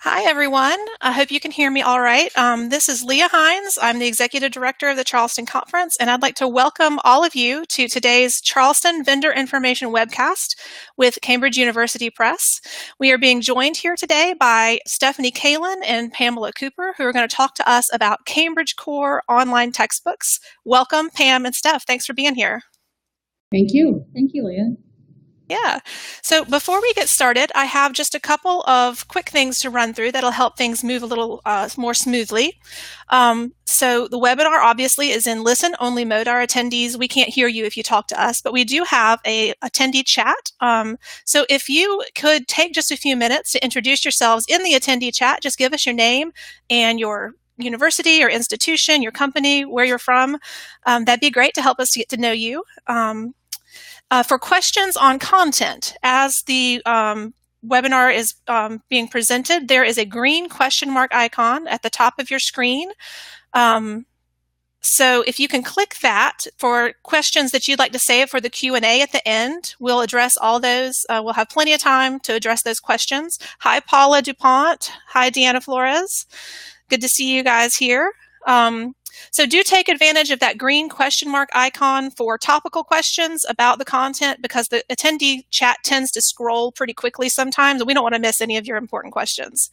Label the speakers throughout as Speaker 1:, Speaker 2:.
Speaker 1: Hi, everyone. I hope you can hear me all right. This is Leah Hinds. I'm the Executive Director of the Charleston Conference, and I'd like to welcome all of you to today's Charleston Vendor Information Webcast with Cambridge University Press. We are being joined here today by Stephanie Kaelin and Pamela Cooper, who are going to talk to us about Cambridge Core online textbooks. Welcome, Pam and Steph. Thanks for being here.
Speaker 2: Thank you. Thank you, Leah.
Speaker 1: Yeah. So before we get started, I have just a couple of quick things to run through that'll help things move a little more smoothly. So the webinar obviously is in listen-only mode. Our attendees, we can't hear you if you talk to us, but we do have a attendee chat. So if you could take just a few minutes to introduce yourselves in the attendee chat, just give us your name and your university or institution, your company, where you're from. That'd be great to help us to get to know you. For questions on content, as the webinar is being presented, there is a green question mark icon at the top of your screen. So if you can click that for questions that you'd like to save for the Q&A at the end, we'll address all those. We'll have plenty of time to address those questions. Hi, Paula DuPont. Hi, Deanna Flores. Good to see you guys here. So do take advantage of that green question mark icon for topical questions about the content, because the attendee chat tends to scroll pretty quickly sometimes, and we don't want to miss any of your important questions.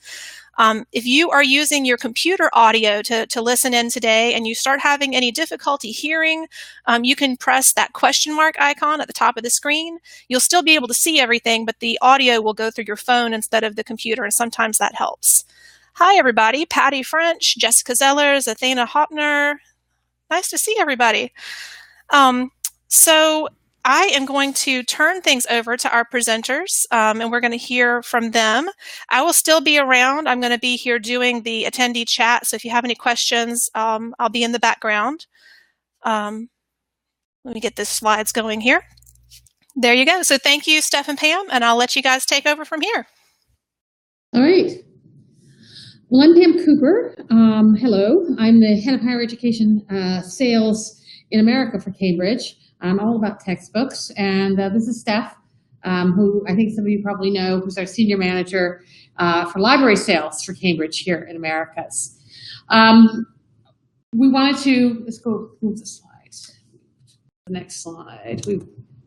Speaker 1: If you are using your computer audio to listen in today and you start having any difficulty hearing, you can press that question mark icon at the top of the screen. You'll still be able to see everything, but the audio will go through your phone instead of the computer, and sometimes that helps. Hi, everybody. Patty French, Jessica Zellers, Athena Hopner. Nice to see everybody. So I am going to turn things over to our presenters, and we're going to hear from them. I will still be around. I'm going to be here doing the attendee chat, so if you have any questions, I'll be in the background. Let me get the slides going here. There you go. So thank you, Steph and Pam, and I'll let you guys take over from here.
Speaker 2: All right. Well, I'm Pam Cooper. Hello. I'm the head of higher education sales in America for Cambridge. I'm all about textbooks. And this is Steph, who I think some of you probably know, who's our senior manager for library sales for Cambridge here in Americas. We wanted to, let's go move the slide. The next slide. We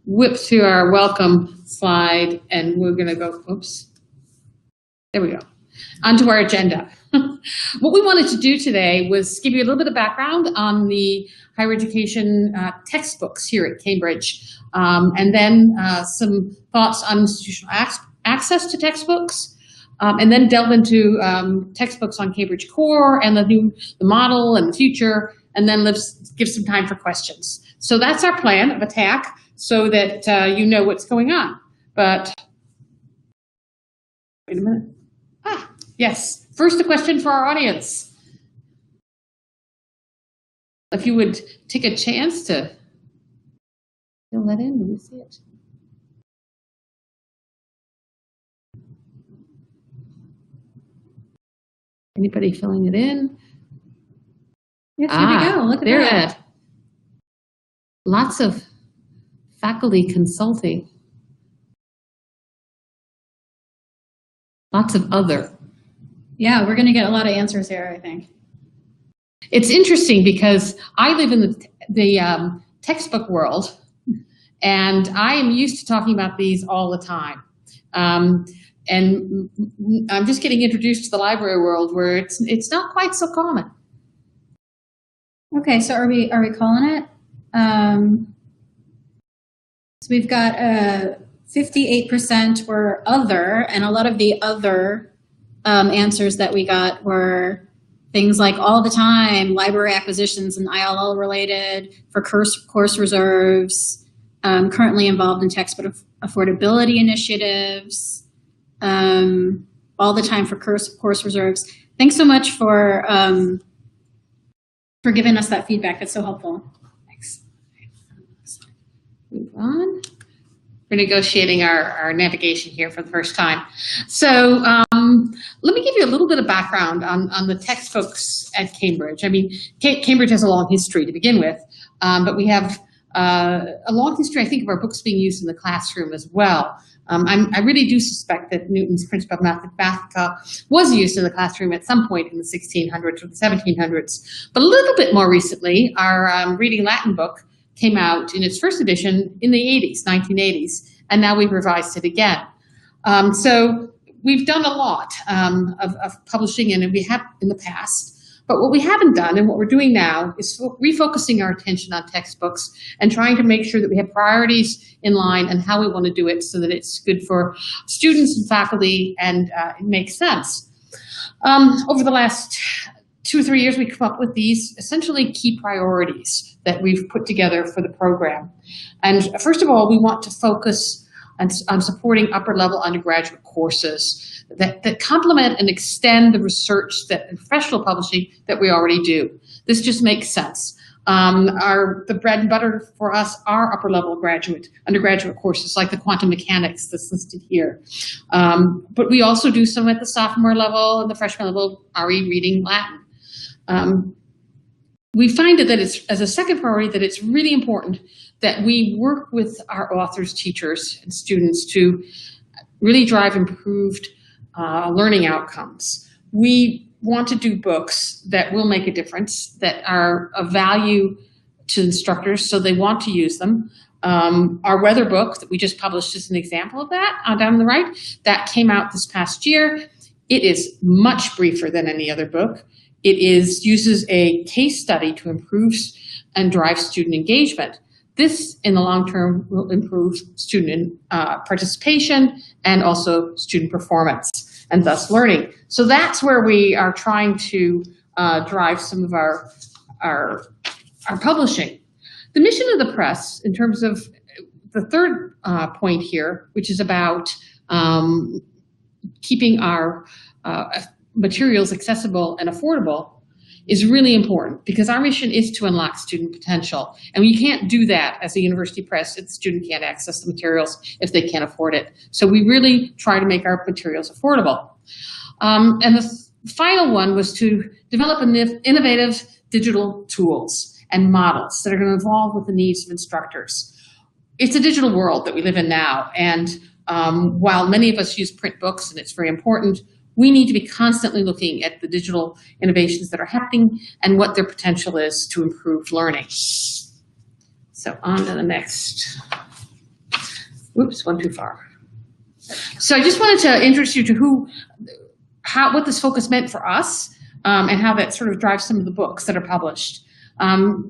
Speaker 2: whipped to our welcome slide, and we're going to go, oops. There we go. Onto our agenda. What we wanted to do today was give you a little bit of background on the higher education textbooks here at Cambridge, and then some thoughts on institutional access to textbooks, and then delve into textbooks on Cambridge Core and the model and the future, and then let's give some time for questions. So that's our plan of attack, so that you know what's going on. But wait a minute. Yes. First, a question for our audience. If you would take a chance to fill that in, let me see it. Anybody filling it in?
Speaker 3: Yes, here we go. Look at
Speaker 2: there
Speaker 3: that.
Speaker 2: It. Lots of faculty consulting. Lots of other.
Speaker 3: Yeah, we're going to get a lot of answers here, I think.
Speaker 2: It's interesting because I live in the textbook world, and I am used to talking about these all the time. And I'm just getting introduced to the library world where it's not quite so common.
Speaker 3: Okay, so are we calling it? So we've got 58% were other, and a lot of the other answers that we got were things like all the time, library acquisitions and ILL related, for course reserves, currently involved in textbook affordability initiatives, all the time for course reserves. Thanks so much for giving us that feedback. That's so helpful. Thanks.
Speaker 2: Move on. We're negotiating our navigation here for the first time. So let me give you a little bit of background on the textbooks at Cambridge. I mean, Cambridge has a long history to begin with, but we have a long history, I think, of our books being used in the classroom as well. I really do suspect that Newton's Principia Mathematica was used in the classroom at some point in the 1600s or the 1700s. But a little bit more recently, our Reading Latin book came out in its first edition in the 1980s, and now we've revised it again. So we've done a lot of publishing, and we have in the past. But what we haven't done and what we're doing now is refocusing our attention on textbooks and trying to make sure that we have priorities in line and how we want to do it so that it's good for students and faculty and it makes sense. Over the last 2 or 3 years, we come up with these essentially key priorities that we've put together for the program. And first of all, we want to focus on supporting upper-level undergraduate courses that complement and extend the research and professional publishing that we already do. This just makes sense. The bread and butter for us are upper-level undergraduate courses like the quantum mechanics that's listed here. But we also do some at the sophomore level and the freshman level, RE Reading Latin. We find that as a second priority that it's really important that we work with our authors, teachers, and students to really drive improved learning outcomes. We want to do books that will make a difference, that are of value to instructors so they want to use them. Our weather book that we just published is an example of that down on the right. That came out this past year. It is much briefer than any other book. It uses a case study to improve and drive student engagement. This, in the long term, will improve student participation and also student performance and thus learning. So that's where we are trying to drive some of our publishing. The mission of the press, in terms of the third point here, which is about keeping our materials accessible and affordable, is really important because our mission is to unlock student potential. And we can't do that as a university press if the student can't access the materials if they can't afford it. So we really try to make our materials affordable. And the final one was to develop innovative digital tools and models that are going to evolve with the needs of instructors. It's a digital world that we live in now. And while many of us use print books and it's very important, we need to be constantly looking at the digital innovations that are happening and what their potential is to improve learning. So on to the next. Oops, one too far. So I just wanted to introduce you to what this focus meant for us and how that sort of drives some of the books that are published.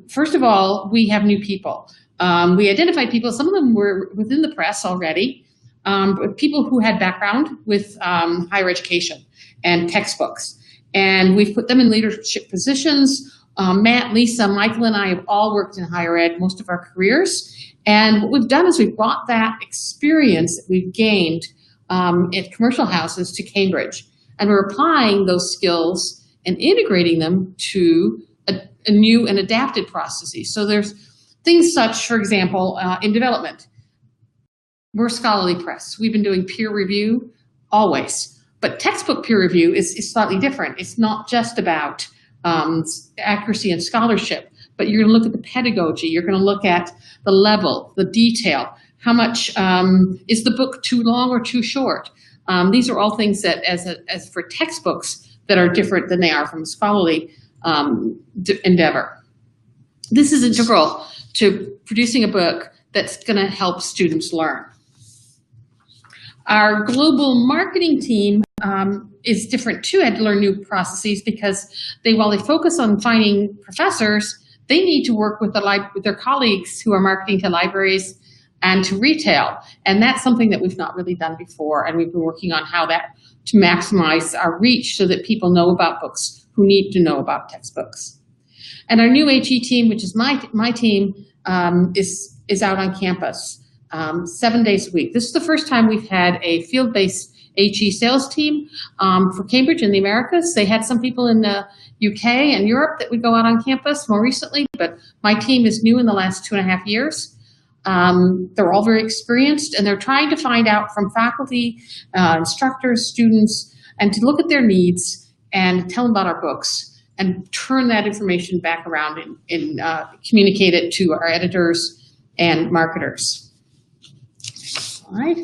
Speaker 2: First of all, we have new people. We identified people, some of them were within the press already, but people who had background with higher education and textbooks. And we've put them in leadership positions. Matt, Lisa, Michael, and I have all worked in higher ed most of our careers. And what we've done is we've brought that experience that we've gained at commercial houses to Cambridge. And we're applying those skills and integrating them to a new and adapted processes. So there's things such, for example, in development. We're a scholarly press. We've been doing peer review always. But textbook peer review is slightly different. It's not just about accuracy and scholarship, but you're going to look at the pedagogy. You're going to look at the level, the detail. How much is the book too long or too short? These are all things that, as for textbooks, that are different than they are from a scholarly endeavor. This is integral to producing a book that's going to help students learn. Our global marketing team is different too. Had to learn new processes because while they focus on finding professors, they need to work with their colleagues who are marketing to libraries and to retail. And that's something that we've not really done before. And we've been working on how to maximize our reach so that people know about books who need to know about textbooks. And our new HE team, which is my team, is out on campus 7 days a week. This is the first time we've had a field-based HE sales team for Cambridge in the Americas. They had some people in the UK and Europe that would go out on campus more recently, but my team is new in the last 2.5 years. They're all very experienced, and they're trying to find out from faculty, instructors, students, and to look at their needs and tell them about our books and turn that information back around and communicate it to our editors and marketers. Next slide.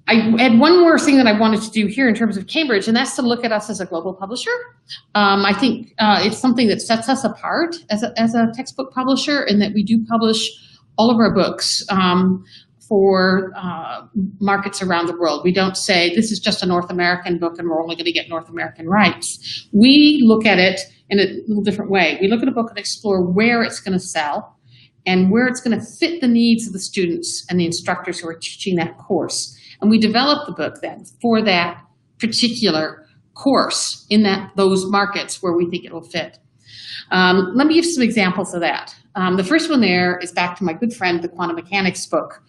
Speaker 2: I had one more thing that I wanted to do here in terms of Cambridge, and that's to look at us as a global publisher. I think it's something that sets us apart as a textbook publisher, in that we do publish all of our books for markets around the world. We don't say this is just a North American book and we're only going to get North American rights. We look at it in a little different way. We look at a book and explore where it's going to sell and where it's going to fit the needs of the students and the instructors who are teaching that course. And we develop the book then for that particular course in those markets where we think it will fit. Let me give some examples of that. The first one there is back to my good friend, the quantum mechanics book.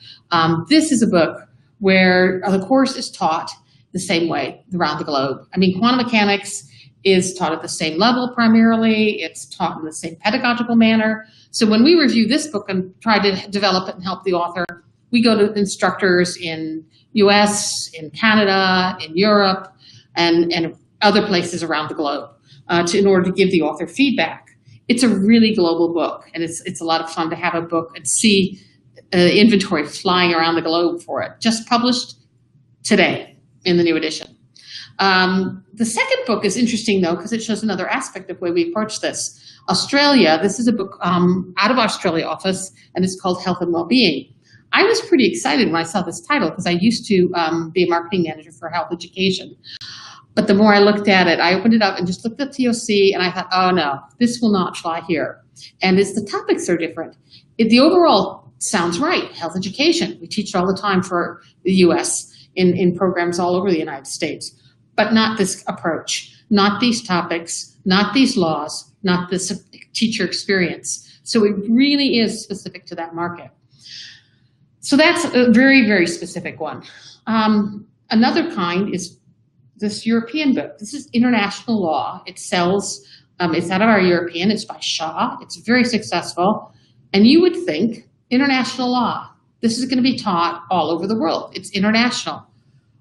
Speaker 2: This is a book where the course is taught the same way around the globe. I mean, quantum mechanics is taught at the same level primarily. It's taught in the same pedagogical manner. So when we review this book and try to develop it and help the author, we go to instructors in US, in Canada, in Europe, and other places around the globe in order to give the author feedback. It's a really global book, and it's a lot of fun to have a book and see inventory flying around the globe for it. Just published today in the new edition. The second book is interesting, though, because it shows another aspect of the way we approach this. Australia, this is a book out of Australia office, and it's called Health and Wellbeing. I was pretty excited when I saw this title because I used to be a marketing manager for health education. But the more I looked at it, I opened it up and just looked at TOC, and I thought, oh no, this will not fly here. And as the topics are different, the overall sounds right, health education. We teach it all the time for the US in programs all over the United States, but not this approach, not these topics, not these laws, not this teacher experience. So it really is specific to that market. So that's a very, very specific one. Another kind is this European book. This is international law. It sells, it's out of our European, it's by Shaw. It's very successful. And you would think international law, this is going to be taught all over the world. It's international.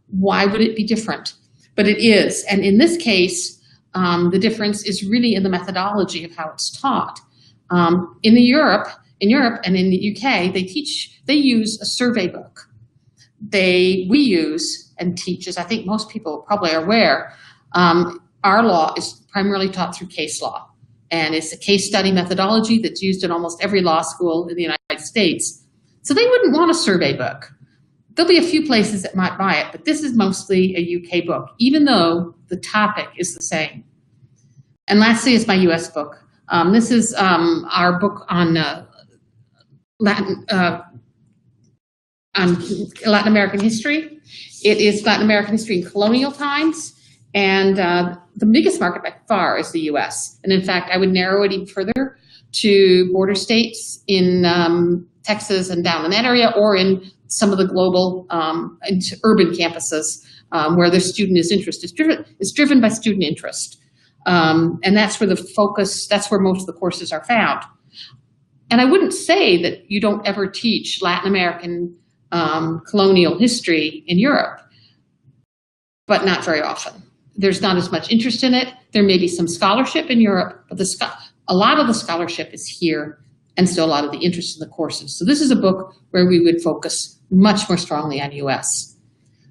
Speaker 2: Why would it be different? But it is. And in this case, the difference is really in the methodology of how it's taught. In Europe and in the UK, they use a survey book. We use and teach, as I think most people probably are aware, our law is primarily taught through case law. And it's a case study methodology that's used in almost every law school in the United States. So they wouldn't want a survey book. There'll be a few places that might buy it, but this is mostly a UK book, even though the topic is the same. And lastly is my US book. This is our book on Latin American history. It is Latin American history in colonial times, and the biggest market by far is the US. And in fact, I would narrow it even further to border states in Texas and down in that area, or in some of the global urban campuses where the student is interested. It's driven by student interest. And that's where the focus, that's where most of the courses are found. And I wouldn't say that you don't ever teach Latin American colonial history in Europe, but not very often. There's not as much interest in it. There may be some scholarship in Europe, but a lot of the scholarship is here, and still a lot of the interest in the courses. So this is a book where we would focus much more strongly on US.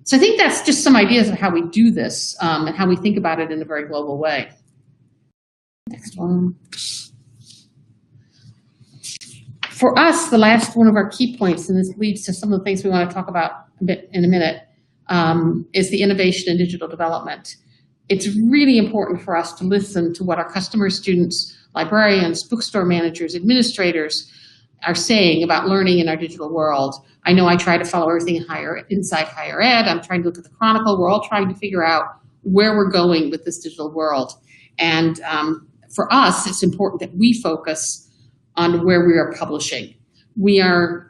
Speaker 2: So I think that's just some ideas of how we do this and how we think about it in a very global way. Next one. For us, the last one of our key points, and this leads to some of the things we want to talk about a bit in a minute, is the innovation in digital development. It's really important for us to listen to what our customers, students, librarians, bookstore managers, administrators are saying about learning in our digital world. I know I try to follow everything inside higher ed. I'm trying to look at the Chronicle. We're all trying to figure out where we're going with this digital world. And for us, it's important that we focus on where we are publishing. We're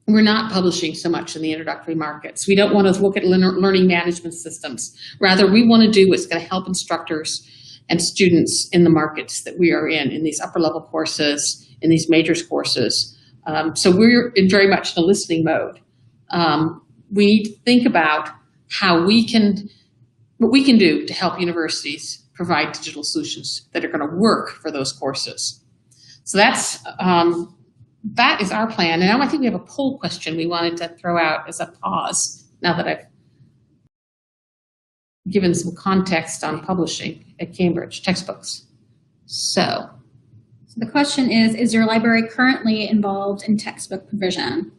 Speaker 2: not publishing so much in the introductory markets. We don't want to look at learning management systems. Rather, we want to do what's going to help instructors and students in the markets that we are in these upper level courses, in these majors courses. So we're very much in a listening mode. We need to think about what we can do to help universities provide digital solutions that are going to work for those courses. So that's that is our plan. And now I think we have a poll question we wanted to throw out as a pause, now that I've given some context on publishing at Cambridge textbooks. So
Speaker 3: the question is your library currently involved in textbook provision?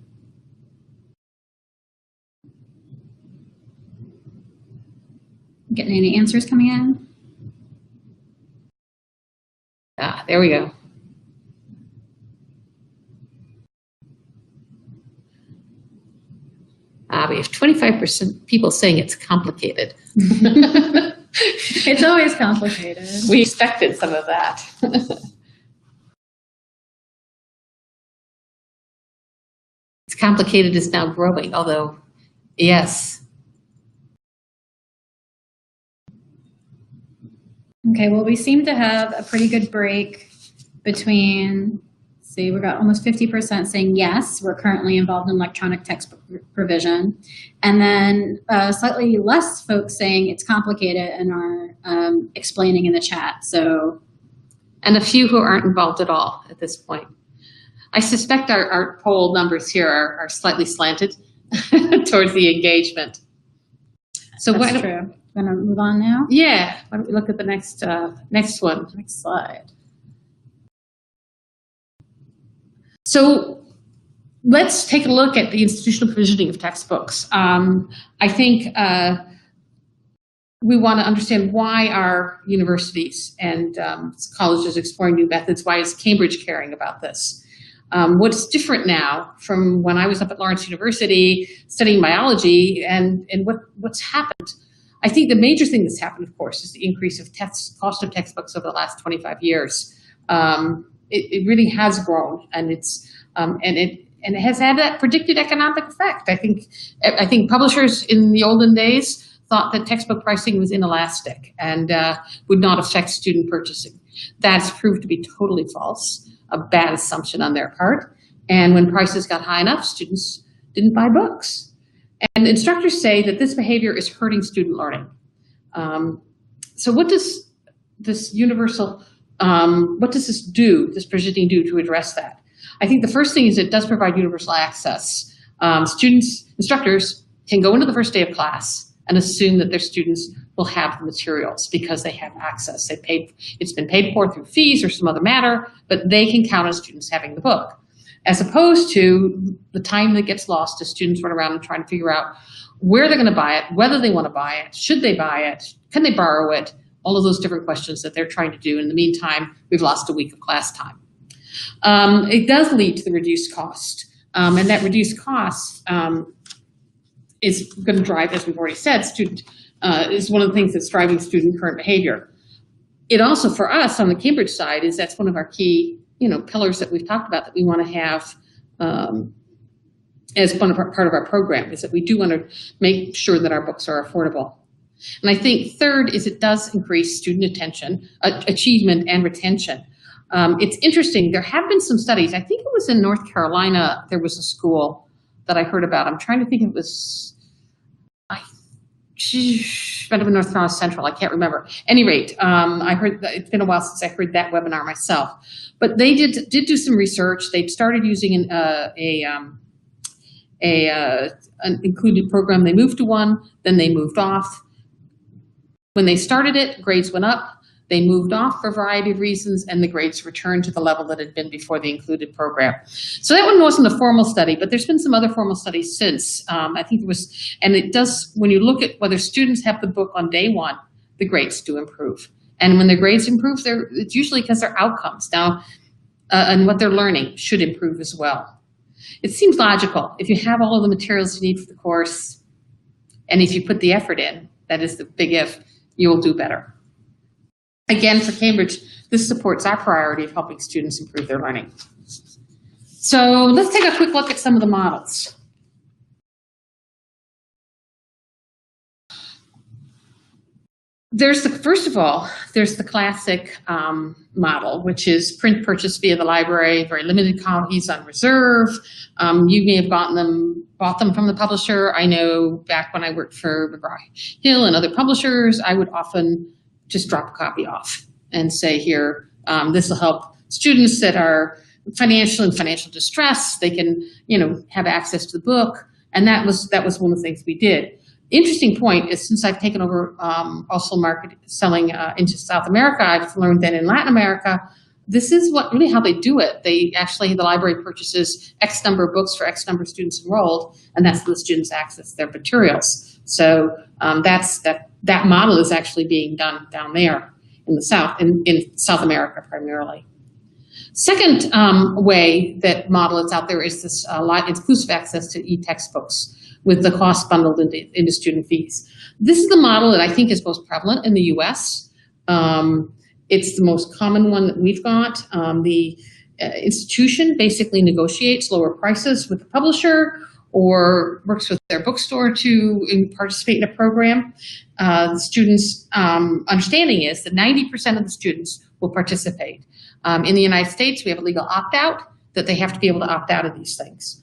Speaker 3: Getting any answers coming in?
Speaker 2: There we go. We have 25% people saying it's complicated.
Speaker 3: It's always complicated.
Speaker 2: We expected some of that. It's complicated is now growing, although, yes.
Speaker 3: Okay, well, we seem to have a pretty good break between, see, we've got almost 50% saying yes, we're currently involved in electronic textbook provision. And then slightly less folks saying it's complicated and are explaining in the chat. So,
Speaker 2: and a few who aren't involved at all at this point. I suspect our poll numbers here are slightly slanted towards the engagement. So
Speaker 3: that's true. Going to move on now?
Speaker 2: Yeah. Why don't we look at the next one?
Speaker 3: Next slide.
Speaker 2: So let's take a look at the institutional provisioning of textbooks. I think we want to understand why are universities and colleges exploring new methods? Why is Cambridge caring about this? What's different now from when I was up at Lawrence University studying biology and what's happened? I think the major thing that's happened, of course, is the increase of cost of textbooks over the last 25 years. It really has grown, and it has had that predicted economic effect. I think publishers in the olden days thought that textbook pricing was inelastic and would not affect student purchasing. That's proved to be totally false, a bad assumption on their part. And when prices got high enough, students didn't buy books. And instructors say that this behavior is hurting student learning. So what does this universal, what does this provisioning do to address that? I think the first thing is it does provide universal access. Instructors can go into the first day of class and assume that their students will have the materials because they have access. It's been paid for through fees or some other matter, but they can count on students having the book. As opposed to the time that gets lost as students run around and trying to figure out where they're going to buy it, whether they want to buy it, should they buy it, can they borrow it, all of those different questions that they're trying to do. In the meantime, we've lost a week of class time. It does lead to the reduced cost, and that reduced cost is going to drive, as we've already said, is one of the things that's driving student current behavior. It also, for us on the Cambridge side, that's one of our key pillars that we've talked about that we want to have as part of our program, is that we do want to make sure that our books are affordable. And I think third is it does increase student attention, achievement, and retention. It's interesting. There have been some studies. I think it was in North Carolina. There was a school that I heard about. I'm trying to think. It was might have been North Carolina Central. I can't remember. At any rate, I heard that it's been a while since I heard that webinar myself. But they did do some research. They started using an included program. They moved to one, then they moved off. When they started it, grades went up. They moved off for a variety of reasons, and the grades returned to the level that had been before the included program. So that one wasn't a formal study, but there's been some other formal studies since. I think it was, and it does, when you look at whether students have the book on day one, the grades do improve. And when their grades improve, it's usually because their outcomes now and what they're learning should improve as well. It seems logical. If you have all of the materials you need for the course, and if you put the effort in, that is the big if, you will do better. Again, for Cambridge, this supports our priority of helping students improve their learning. So let's take a quick look at some of the models. First of all, there's the classic model, which is print purchase via the library, very limited copies on reserve. You may have bought them from the publisher. I know back when I worked for McGraw-Hill and other publishers, I would often just drop a copy off and say, here, this will help students that are financial distress. They can, have access to the book. And that was one of the things we did. Interesting point is, since I've taken over also selling into South America, I've learned that in Latin America, this is how they do it. The library purchases X number of books for X number of students enrolled, and that's the students access their materials. So that model is actually being done down there in the South, in South America primarily. Second way that model is out there is this inclusive access to e-textbooks with the cost bundled into student fees. This is the model that I think is most prevalent in the US. It's the most common one that we've got. The institution basically negotiates lower prices with the publisher or works with their bookstore to participate in a program. The students' understanding is that 90% of the students will participate. In the United States, we have a legal opt-out that they have to be able to opt out of these things.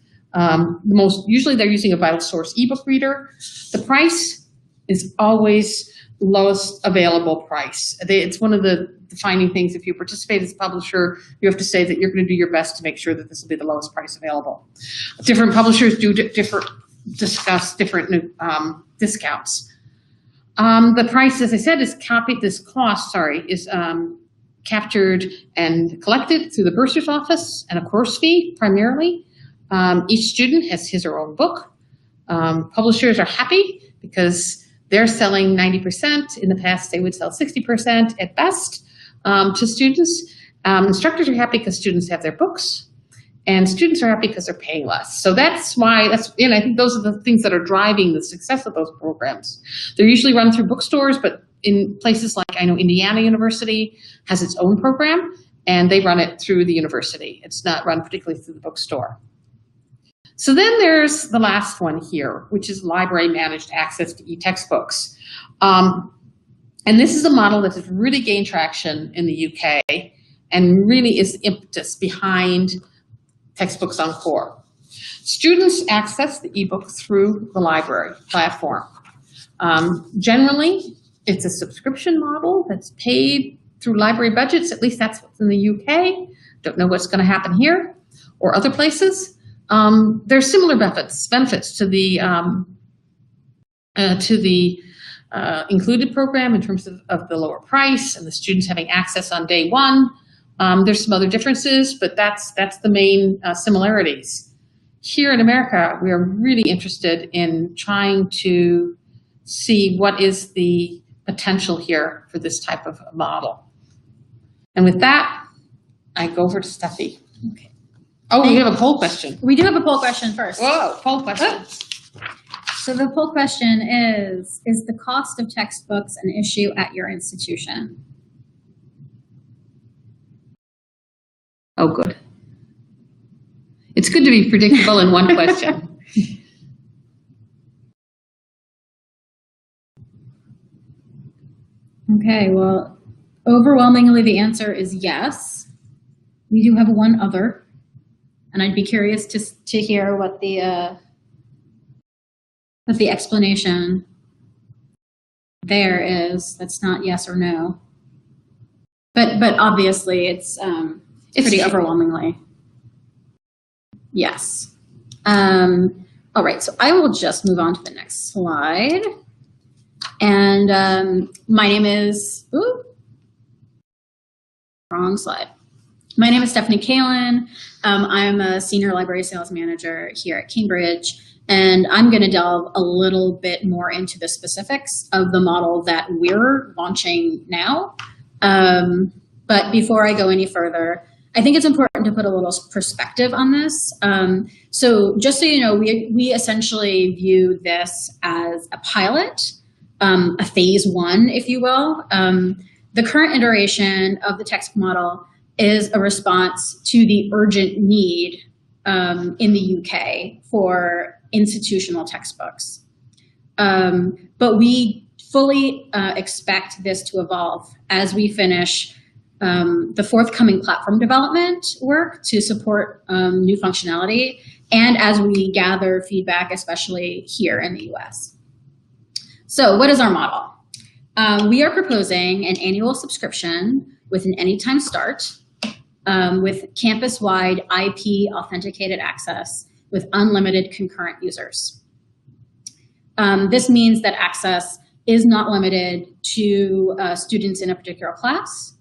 Speaker 2: Usually they're using a Vital Source ebook reader. The price is always lowest available price. It's one of the defining things. If you participate as a publisher, you have to say that you're going to do your best to make sure that this will be the lowest price available. Different publishers do discuss different discounts. The price, as I said, is captured and collected through the bursar's office and a course fee primarily. Each student has his or her own book. Publishers are happy because they're selling 90%. In the past, they would sell 60% at best to students. Instructors are happy because students have their books, and students are happy because they're paying less. So that's why, I think those are the things that are driving the success of those programs. They're usually run through bookstores, but in places like, I know Indiana University has its own program, and they run it through the university. It's not run particularly through the bookstore. So then there's the last one here, which is library managed access to e-textbooks. And this is a model that has really gained traction in the UK and really is the impetus behind Textbooks on Core. Students access the ebook through the library platform. Generally, it's a subscription model that's paid through library budgets. At least that's what's in the UK. Don't know what's going to happen here or other places. There's similar benefits to the included program in terms of the lower price and the students having access on day one. There's some other differences, but that's the main similarities. Here in America, we are really interested in trying to see what is the potential here for this type of model. And with that, I go over to Steffi. Okay. Oh, we have a poll question.
Speaker 3: We do have a poll question first.
Speaker 2: Whoa, poll question.
Speaker 3: So the poll question is the cost of textbooks an issue at your institution?
Speaker 2: Oh, good. It's good to be predictable in one question.
Speaker 3: Okay, well, overwhelmingly the answer is yes. We do have one other, and I'd be curious to hear what the explanation there is. That's not yes or no, but obviously it's pretty overwhelmingly yes. All right, so I will just move on to the next slide. And my name is, wrong slide. My name is Stephanie Kaelin. I'm a senior library sales manager here at Cambridge, and I'm going to delve a little bit more into the specifics of the model that we're launching now. But before I go any further, I think it's important to put a little perspective on this. So just so you know, we essentially view this as a pilot, a phase one, if you will. The current iteration of the text model is a response to the urgent need in the UK for institutional textbooks. But we fully expect this to evolve as we finish the forthcoming platform development work to support new functionality, and as we gather feedback, especially here in the US. So what is our model? We are proposing an annual subscription with an anytime start. with campus-wide IP authenticated access with unlimited concurrent users. This means that access is not limited to students in a particular class,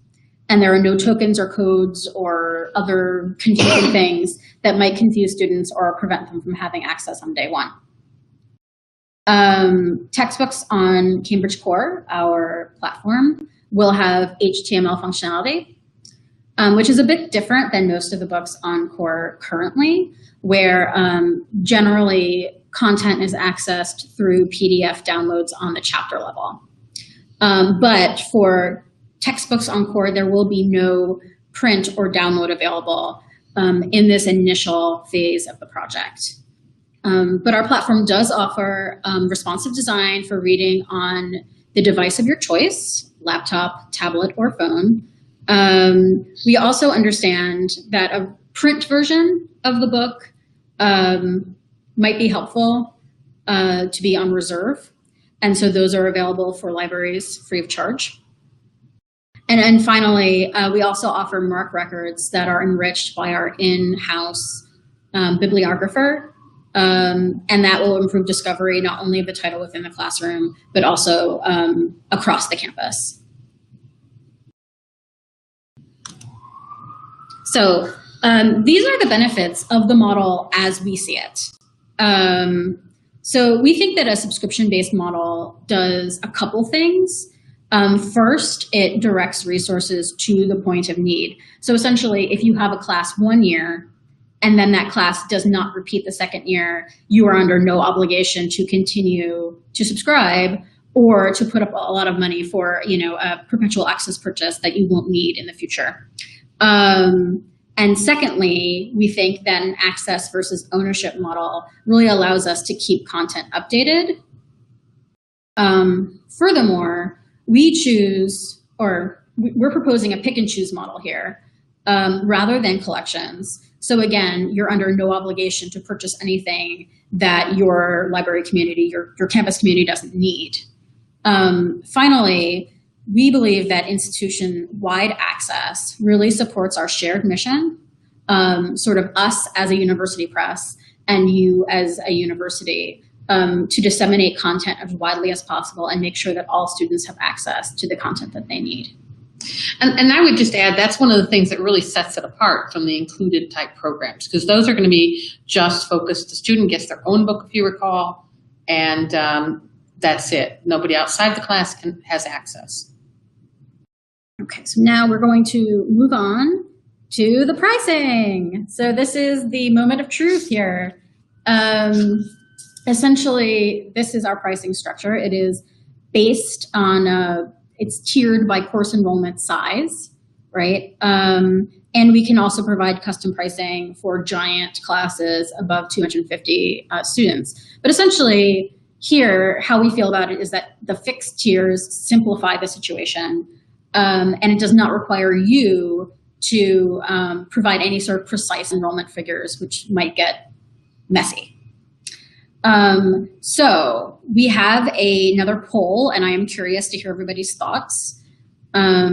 Speaker 3: and there are no tokens or codes or other confusing things that might confuse students or prevent them from having access on day one. Textbooks on Cambridge Core, our platform, will have HTML functionality, which is a bit different than most of the books on Core currently, where generally content is accessed through PDF downloads on the chapter level. But for textbooks on Core, there will be no print or download available in this initial phase of the project. But our platform does offer responsive design for reading on the device of your choice, laptop, tablet, or phone. We also understand that a print version of the book might be helpful to be on reserve. And so those are available for libraries free of charge. And then finally, we also offer MARC records that are enriched by our in-house bibliographer. And that will improve discovery not only of the title within the classroom, but also across the campus. So these are the benefits of the model as we see it. So we think that a subscription-based model does a couple things. First, it directs resources to the point of need. So essentially, if you have a class 1 year, and then that class does not repeat the second year, you are under no obligation to continue to subscribe or to put up a lot of money for, a perpetual access purchase that you won't need in the future. And secondly, we think that an access versus ownership model really allows us to keep content updated. Furthermore, we're proposing a pick and choose model here rather than collections. So again, you're under no obligation to purchase anything that your library community, your campus community doesn't need. Finally, we believe that institution-wide access really supports our shared mission, sort of us as a university press and you as a university, to disseminate content as widely as possible and make sure that all students have access to the content that they need.
Speaker 2: And I would just add, that's one of the things that really sets it apart from the included type programs, because those are going to be just focused. The student gets their own book, if you recall, and that's it. Nobody outside the class has access.
Speaker 3: Okay, so now we're going to move on to the pricing. So this is the moment of truth here. Essentially, this is our pricing structure. It is based on it's tiered by course enrollment size, right? And we can also provide custom pricing for giant classes above 250 students. But essentially here, how we feel about it is that the fixed tiers simplify the situation, and it does not require you to provide any sort of precise enrollment figures, which might get messy. So we have another poll, and I am curious to hear everybody's thoughts. I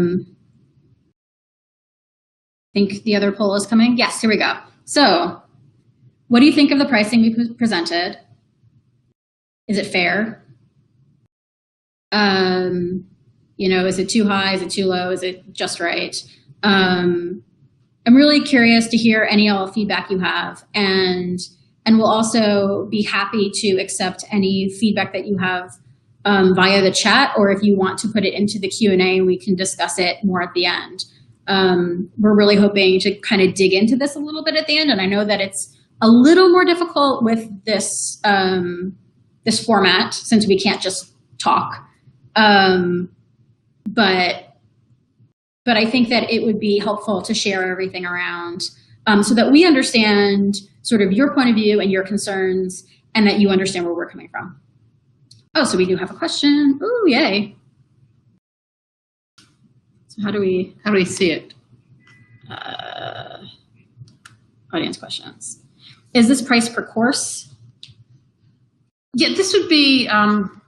Speaker 3: think the other poll is coming. Yes, here we go. So what do you think of the pricing we presented? Is it fair? Is it too high? Is it too low? Is it just right? I'm really curious to hear any feedback you have, and we'll also be happy to accept any feedback that you have via the chat, or if you want to put it into the Q&A, we can discuss it more at the end. We're really hoping to kind of dig into this a little bit at the end, and I know that it's a little more difficult with this this format since we can't just talk. But I think that it would be helpful to share everything around so that we understand sort of your point of view and your concerns, and that you understand where we're coming from. Oh, so we do have a question. Ooh, yay. So how do we
Speaker 2: see it?
Speaker 3: Audience questions. Is this price per course?
Speaker 2: Yeah, this would be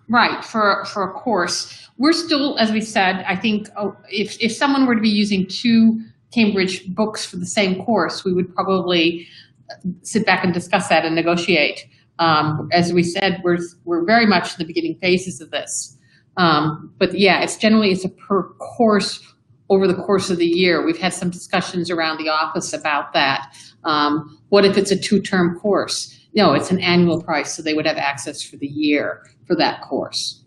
Speaker 2: right for a course. We're still, as we said, I think if someone were to be using 2 Cambridge books for the same course, we would probably sit back and discuss that and negotiate. As we said, we're very much in the beginning phases of this. But yeah, it's a per course over the course of the year. We've had some discussions around the office about that. What if it's a 2-term course? No, it's an annual price, so they would have access for the year for that course.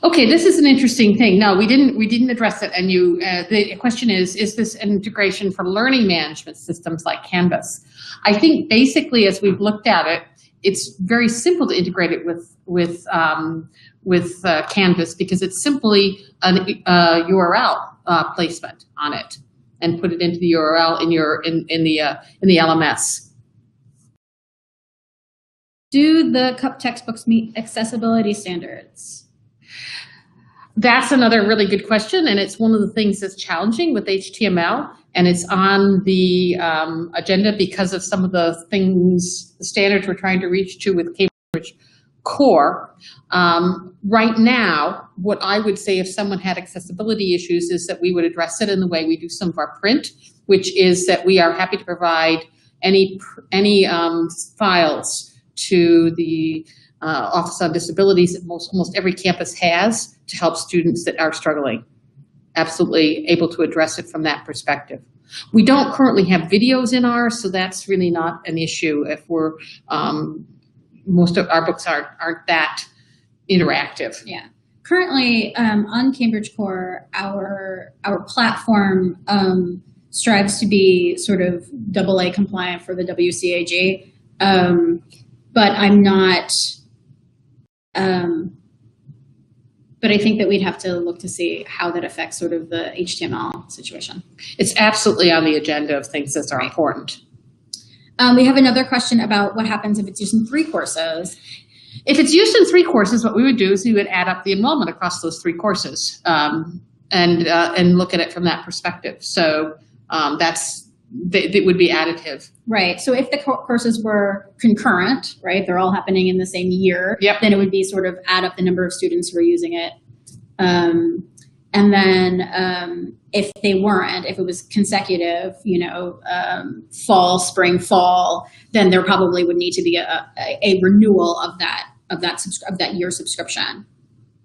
Speaker 2: Okay, this is an interesting thing. No, we didn't address it. And the question is this an integration for learning management systems like Canvas? I think basically, as we've looked at it, it's very simple to integrate it with Canvas, because it's simply a URL placement on it, and put it into the URL in the LMS.
Speaker 3: Do the CUP textbooks meet accessibility standards?
Speaker 2: That's another really good question, and it's one of the things that's challenging with HTML, and it's on the agenda because of some of the standards we're trying to reach to with Cambridge Core. Right now, what I would say if someone had accessibility issues is that we would address it in the way we do some of our print, which is that we are happy to provide any files to the Office on Disabilities that almost every campus has to help students that are struggling. Absolutely able to address it from that perspective. We don't currently have videos in ours, so that's really not an issue if we're, most of our books aren't that interactive.
Speaker 3: Yeah. Currently, on Cambridge Core, our platform strives to be sort of AA compliant for the WCAG, but I'm not. But I think that we'd have to look to see how that affects sort of the HTML situation.
Speaker 2: It's absolutely on the agenda of things that are important.
Speaker 3: We have another question about what happens if it's used in 3 courses.
Speaker 2: If it's used in 3 courses, what we would do is we would add up the enrollment across those 3 courses and look at it from that perspective. So it would be additive. Right.
Speaker 3: So if the courses were concurrent, right, they're all happening in the same year,
Speaker 2: yep,
Speaker 3: then it would be sort of add up the number of students who are using it. And then if they weren't, if it was consecutive, fall, spring, fall, then there probably would need to be a renewal of that year subscription.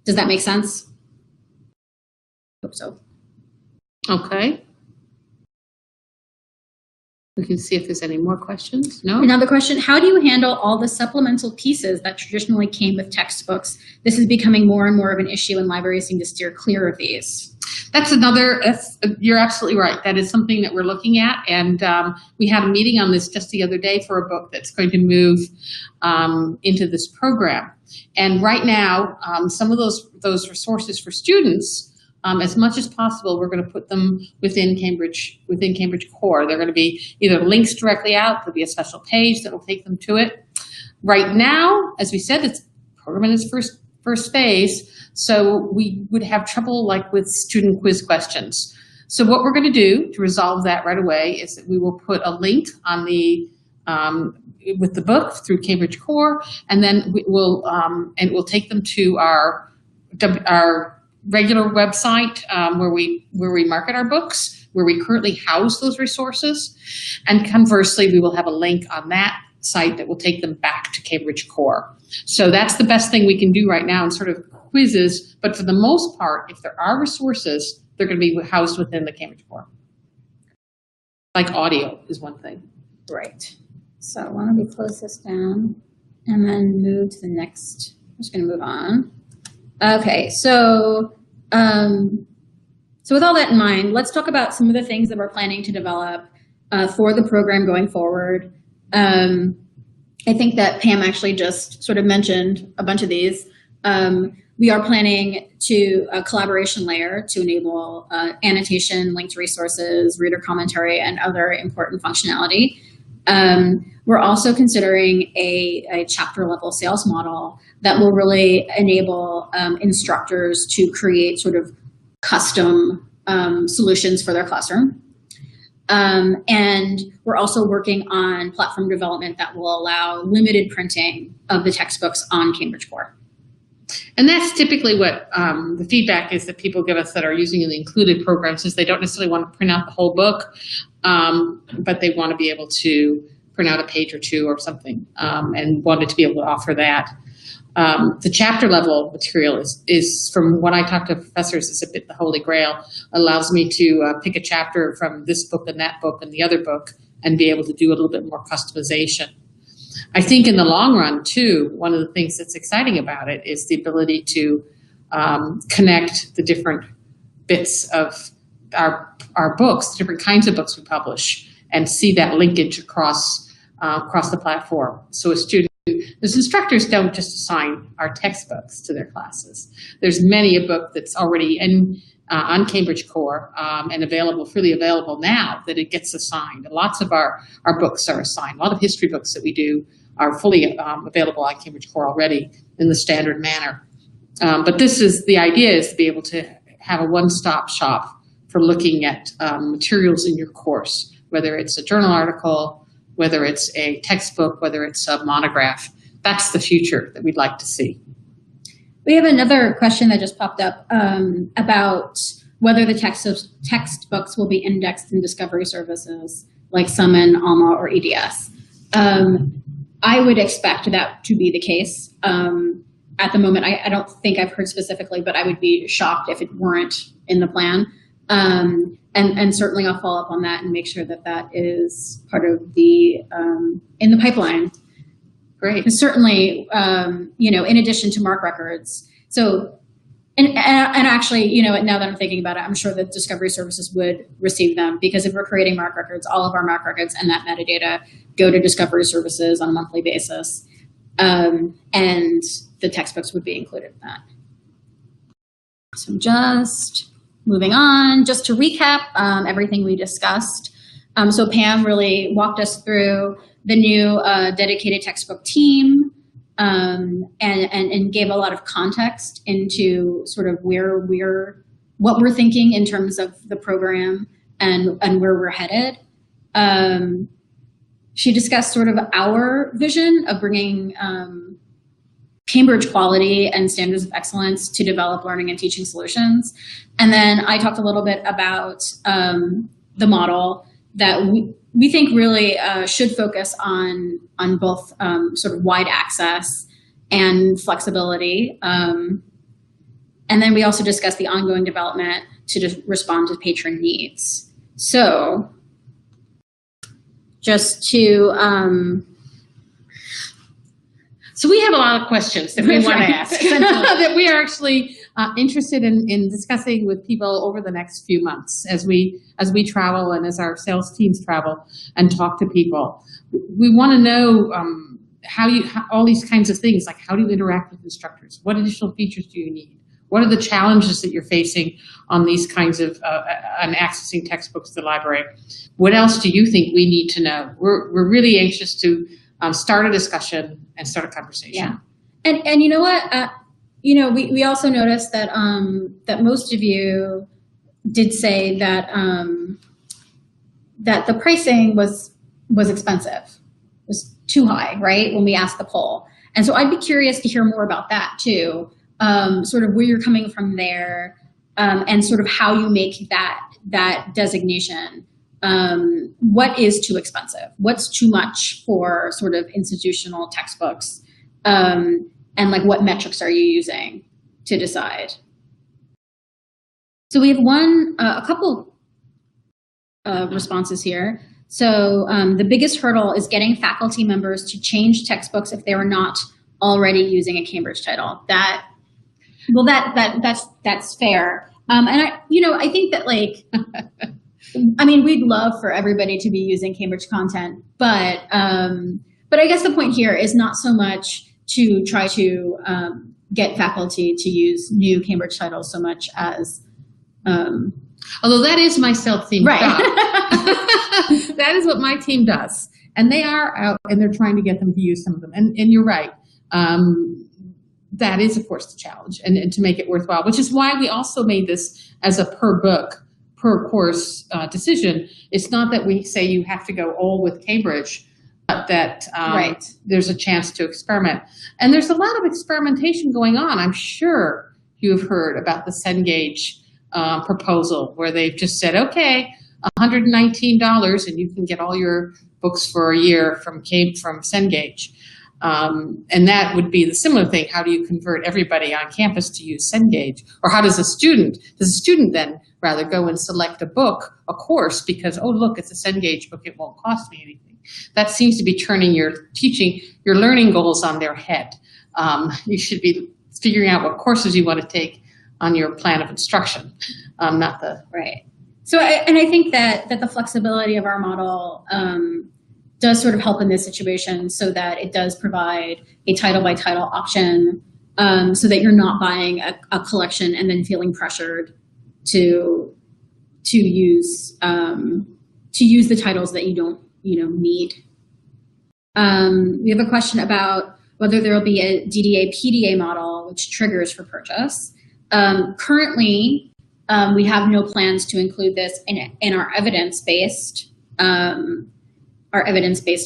Speaker 3: Does that make sense? Hope so.
Speaker 2: Okay. We can see if there's any more questions. No?
Speaker 3: Another question, how do you handle all the supplemental pieces that traditionally came with textbooks? This is becoming more and more of an issue, and libraries seem to steer clear of these.
Speaker 2: You're absolutely right. That is something that we're looking at, and we had a meeting on this just the other day for a book that's going to move into this program. And right now, some of those resources for students, as much as possible, we're going to put them within Cambridge Core. They're going to be either links directly out, there'll be a special page that will take them to it. Right now, as we said, it's program in its first phase, so we would have trouble like with student quiz questions. So what we're going to do to resolve that right away is that we will put a link on the with the book through Cambridge Core, and then we'll take them to our regular website where we market our books, where we currently house those resources, and conversely, we will have a link on that site that will take them back to Cambridge Core. So that's the best thing we can do right now in sort of quizzes, but for the most part, if there are resources, they're going to be housed within the Cambridge Core. Like audio is one thing.
Speaker 3: Right. So why don't we close this down and then move to the next. I'm just going to move on. Okay, so with all that in mind, let's talk about some of the things that we're planning to develop for the program going forward. I think that Pam actually just sort of mentioned a bunch of these. We are planning to a collaboration layer to enable annotation, linked resources, reader commentary, and other important functionality. We're also considering a chapter level sales model that will really enable instructors to create sort of custom solutions for their classroom. And we're also working on platform development that will allow limited printing of the textbooks on Cambridge Core.
Speaker 2: And that's typically what the feedback is that people give us that are using the included programs is they don't necessarily want to print out the whole book, but they want to be able to print out a page or two or something and wanted to be able to offer that. The chapter level material is from what I talk to professors, is a bit the holy grail. Allows me to pick a chapter from this book and that book and the other book and be able to do a little bit more customization. I think in the long run, too, one of the things that's exciting about it is the ability to connect the different bits of our books, different kinds of books we publish, and see that linkage across the platform. So as instructors don't just assign our textbooks to their classes. There's many a book that's already on Cambridge Core and freely available now that it gets assigned. And lots of our books are assigned. A lot of history books that we do are fully available on Cambridge Core already in the standard manner. But the idea is to be able to have a one-stop shop for looking at materials in your course, whether it's a journal article, whether it's a textbook, whether it's a monograph. That's the future that we'd like to see.
Speaker 3: We have another question that just popped up about whether the textbooks will be indexed in discovery services like Summon, Alma, or EDS. I would expect that to be the case. At the moment, I don't think I've heard specifically, but I would be shocked if it weren't in the plan. And certainly I'll follow up on that and make sure that that is part of the in the pipeline. Great. And certainly, in addition to MARC records. So, and actually, now that I'm thinking about it, I'm sure that Discovery Services would receive them, because if we're creating MARC records, all of our MARC records and that metadata go to Discovery Services on a monthly basis. And the textbooks would be included in that. So just moving on, just to recap everything we discussed. So Pam really walked us through the new dedicated textbook team and gave a lot of context into sort of what we're thinking in terms of the program and where we're headed. She discussed sort of our vision of bringing Cambridge quality and standards of excellence to develop learning and teaching solutions. And then I talked a little bit about the model that we think really should focus on both sort of wide access and flexibility. And then we also discussed the ongoing development to respond to patron needs. So just to...
Speaker 2: So we have a lot of questions that we want to ask that we are actually interested in discussing with people over the next few months as we travel and as our sales teams travel and talk to people. We want to know how all these kinds of things, like how do you interact with instructors? What additional features do you need? What are the challenges that you're facing on these kinds of on accessing textbooks to the library? What else do you think we need to know? We're really anxious to start a discussion and start a conversation.
Speaker 3: Yeah, and you know what? We also noticed that that most of you did say that that the pricing was expensive, was too high, right? When we asked the poll, and so I'd be curious to hear more about that too. Sort of where you're coming from there, and sort of how you make that designation. What is too expensive? What's too much for sort of institutional textbooks? And like what metrics are you using to decide? So we have a couple responses here. So the biggest hurdle is getting faculty members to change textbooks if they are not already using a Cambridge title. That's fair. And I think that we'd love for everybody to be using Cambridge content, but I guess the point here is not so much to try to get faculty to use new Cambridge titles so much as,
Speaker 2: although that is my self-themed
Speaker 3: right.
Speaker 2: job. That is what my team does, and they are out and they're trying to get them to use some of them. And you're right. That is, of course, the challenge, and to make it worthwhile, which is why we also made this as a per book, per course decision. It's not that we say you have to go all with Cambridge. that
Speaker 3: Right.
Speaker 2: there's a chance to experiment. And there's a lot of experimentation going on. I'm sure you've heard about the Cengage proposal where they've just said, okay, $119 and you can get all your books for a year from Cengage. And that would be the similar thing. How do you convert everybody on campus to use Cengage? Or how does a student then rather go and select a course because, oh, look, it's a Cengage book, it won't cost me anything. That seems to be turning your learning goals on their head. You should be figuring out what courses you want to take on your plan of instruction, not the...
Speaker 3: Right. So, I think that the flexibility of our model does sort of help in this situation so that it does provide a title-by-title option so that you're not buying a collection and then feeling pressured to use the titles that you don't need. We have a question about whether there will be a DDA PDA model which triggers for purchase. Currently, we have no plans to include this in our evidence-based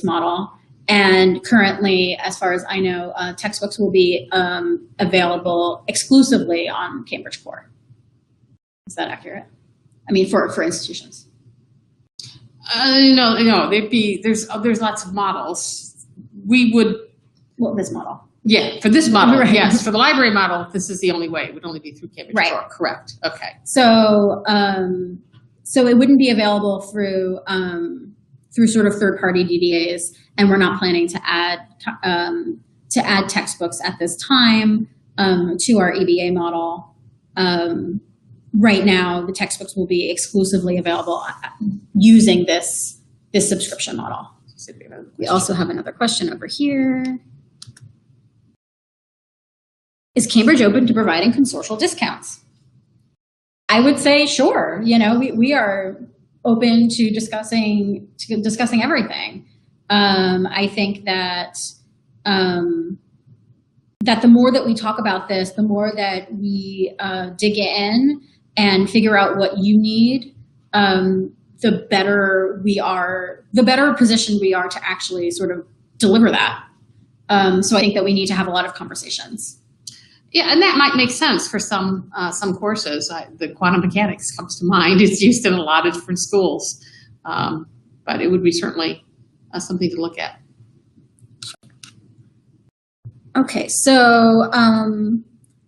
Speaker 3: model. And currently, as far as I know, textbooks will be available exclusively on Cambridge Core. Is that accurate? I mean, for institutions.
Speaker 2: No. There's lots of models.
Speaker 3: This model.
Speaker 2: Yeah, for this model,
Speaker 3: right.
Speaker 2: Yes. For the library model, this is the only way. It would only be through Cambridge Core. Correct. Okay.
Speaker 3: So it wouldn't be available through sort of third-party DDAs, and we're not planning to add textbooks at this time to our EBA model. Right now, the textbooks will be exclusively available using this subscription model. We also have another question over here. Is Cambridge open to providing consortial discounts? I would say sure. We are open to discussing everything. I think that that the more that we talk about this, the more that we dig in and figure out what you need, the better position we are to actually sort of deliver that. So I think that we need to have a lot of conversations.
Speaker 2: Yeah, and that might make sense for some courses. The quantum mechanics comes to mind. It's used in a lot of different schools, but it would be certainly something to look at.
Speaker 3: Okay, so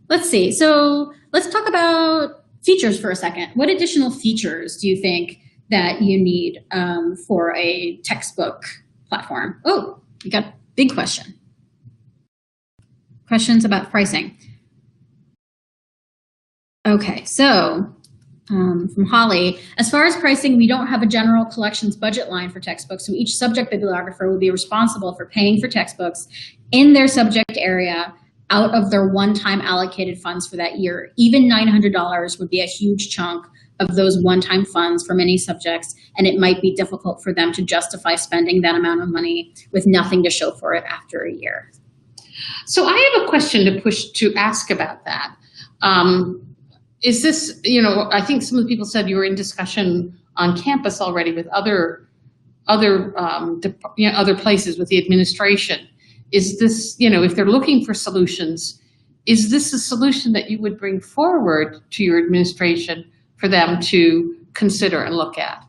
Speaker 3: let's see. So let's talk about features for a second. What additional features do you think that you need for a textbook platform? Oh, we got a big question. Questions about pricing. Okay, so from Holly, as far as pricing, we don't have a general collections budget line for textbooks, so each subject bibliographer will be responsible for paying for textbooks in their subject area out of their one-time allocated funds for that year. Even $900 would be a huge chunk of those one-time funds for many subjects, and it might be difficult for them to justify spending that amount of money with nothing to show for it after a year.
Speaker 2: So I have a question to ask about that. Is this, I think some of the people said you were in discussion on campus already with other places with the administration. Is this, if they're looking for solutions, is this a solution that you would bring forward to your administration for them to consider and look at?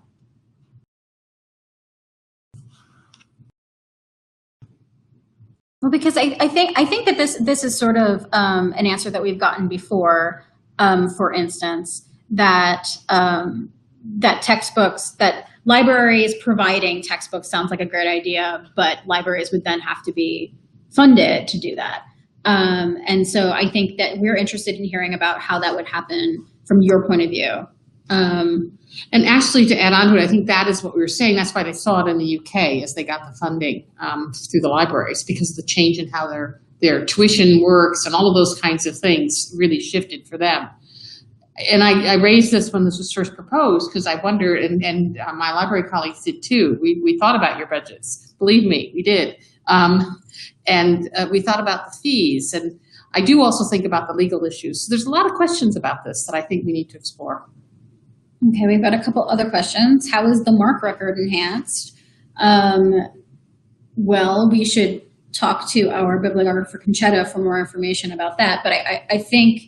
Speaker 3: Well, because I think that this is sort of an answer that we've gotten before. For instance, that textbooks, that libraries providing textbooks sounds like a great idea, but libraries would then have to be funded to do that. And so I think that we're interested in hearing about how that would happen from your point of view.
Speaker 2: And actually, to add on to it, I think that is what we were saying. That's why they saw it in the UK as they got the funding through the libraries, because of the change in how their tuition works and all of those kinds of things really shifted for them. And I raised this when this was first proposed because I wondered, and my library colleagues did too. We thought about your budgets. Believe me, we did. And we thought about the fees. And I do also think about the legal issues. So there's a lot of questions about this that I think we need to explore.
Speaker 3: Okay, we've got a couple other questions. How is the MARC record enhanced? well, we should talk to our bibliographer Conchetta for more information about that. But I think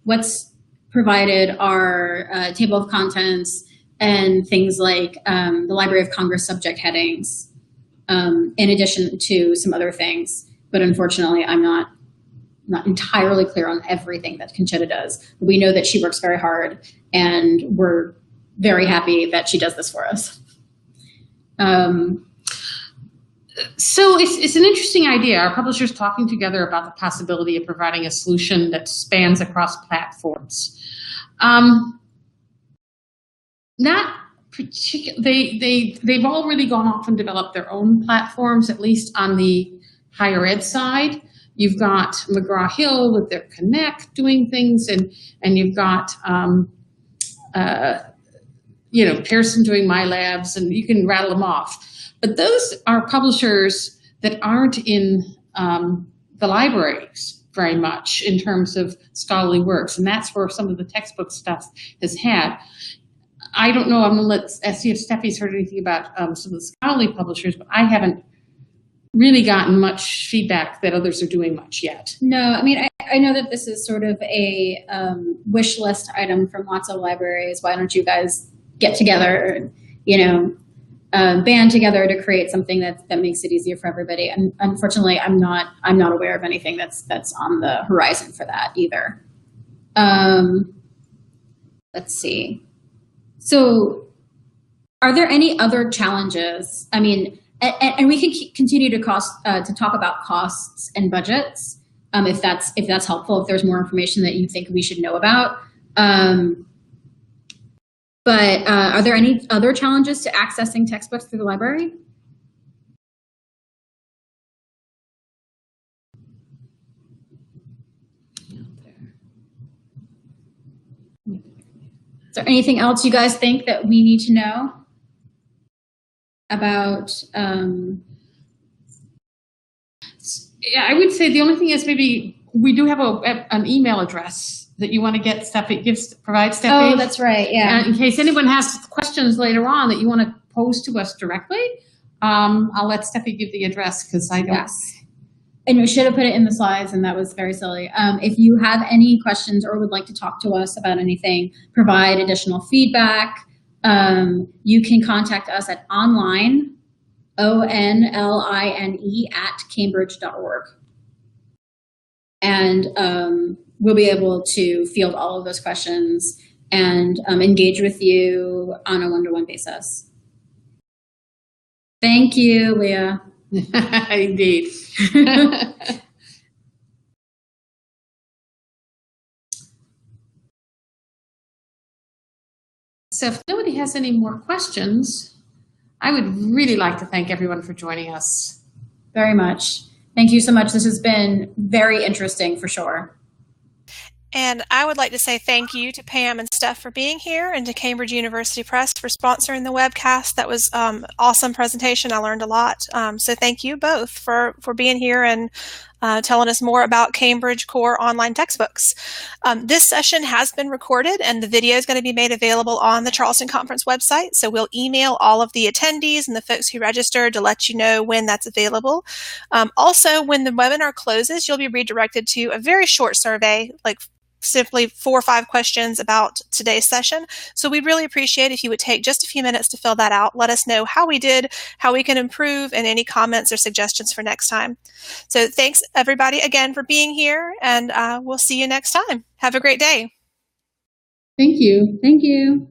Speaker 3: what's provided are table of contents and things like the Library of Congress subject headings, in addition to some other things. But unfortunately, I'm not entirely clear on everything that Conchetta does. But we know that she works very hard, and we're very happy that she does this for us.
Speaker 2: So it's an interesting idea. Our publishers talking together about the possibility of providing a solution that spans across platforms. Not particularly. They've already gone off and developed their own platforms, at least on the higher ed side. You've got McGraw-Hill with their Connect doing things, and you've got Pearson doing My Labs, and you can rattle them off. But those are publishers that aren't in the libraries very much in terms of scholarly works, and that's where some of the textbook stuff has had. I don't know, I'm going to see if Steffi's heard anything about some of the scholarly publishers, but I haven't really gotten much feedback that others are doing much yet.
Speaker 3: No, I mean, I know that this is sort of a wish list item from lots of libraries. Why don't you guys get together and, band together to create something that makes it easier for everybody? And unfortunately, I'm not aware of anything that's on the horizon for that either. Let's see. So are there any other challenges? I mean, and we can continue to talk about costs and budgets if that's helpful, if there's more information that you think we should know about. But are there any other challenges to accessing textbooks through the library? Is there anything else you guys think that we need to know about?
Speaker 2: Yeah, I would say the only thing is maybe we do have an email address that you want to get Steffi, provide Steffi.
Speaker 3: Oh, that's right, yeah.
Speaker 2: In case anyone has questions later on that you want to pose to us directly, I'll let Steffi give the address because I don't.
Speaker 3: Yes. And we should have put it in the slides, and that was very silly. If you have any questions or would like to talk to us about anything, provide additional feedback, you can contact us at online, ONLINE @cambridge.org. And we'll be able to field all of those questions and engage with you on a one-to-one basis. Thank you, Leah.
Speaker 2: Indeed. So if nobody has any more questions, I would really like to thank everyone for joining us.
Speaker 3: Very much. Thank you so much. This has been very interesting for sure.
Speaker 1: And I would like to say thank you to Pam and Steph for being here, and to Cambridge University Press for sponsoring the webcast. That was awesome presentation. I learned a lot. So thank you both for being here and telling us more about Cambridge Core online textbooks. This session has been recorded, and the video is going to be made available on the Charleston Conference website. So we'll email all of the attendees and the folks who registered to let you know when that's available. Also, when the webinar closes, you'll be redirected to a very short survey, like simply 4 or 5 questions about today's session. So we'd really appreciate if you would take just a few minutes to fill that out. Let us know how we did, how we can improve, and any comments or suggestions for next time. So thanks everybody again for being here, and we'll see you next time. Have a great day.
Speaker 2: Thank you.
Speaker 3: Thank you.